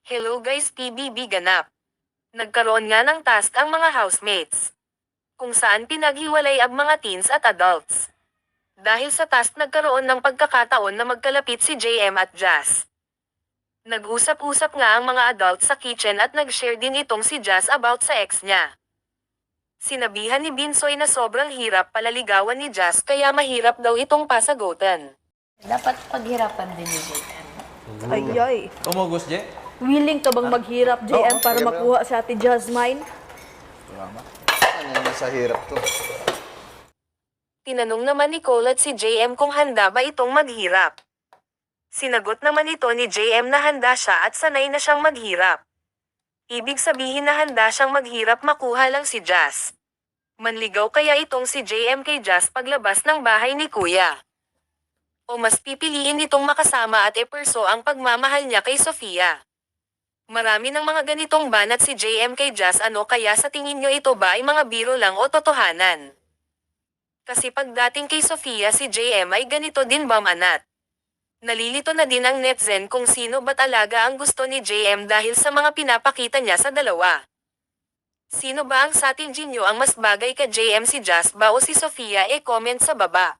Hello guys, PBB ganap. Nagkaroon nga ng task ang mga housemates, kung saan pinaghiwalay ang mga teens at adults. Dahil sa task nagkaroon ng pagkakataon na magkalapit si JM at Jazz. Nag-usap-usap nga ang mga adults sa kitchen at nag-share din itong si Jazz about sa ex niya. Sinabihan ni Binsoy na sobrang hirap palaligawan ni Jazz kaya mahirap daw itong pasagutan. Dapat paghirapan din ni JM. Ay. Umugos, Je? Willing ka bang maghirap, JM, para sige, makuha sa ate Jasmine? Tama. Ano yung nasa hirap to? Tinanong naman ni Cole at si JM kung handa ba itong maghirap. Sinagot naman ito ni JM na handa siya at sanay na siyang maghirap. Ibig sabihin na handa siyang maghirap makuha lang si Jazz. Manligaw kaya itong si JM kay Jazz paglabas ng bahay ni Kuya? O mas pipiliin itong makasama at eperso ang pagmamahal niya kay Sofia? Marami ng mga ganitong banat si JM kay Jazz, ano kaya sa tingin nyo ito ba ay mga biro lang o totohanan? Kasi pagdating kay Sofia si JM ay ganito din ba manat? Nalilito na din ang netizen kung sino ba talaga ang gusto ni JM dahil sa mga pinapakita niya sa dalawa. Sino ba ang sa tingin nyo ang mas bagay ka JM, si Jazz ba o si Sofia? E-comment sa baba.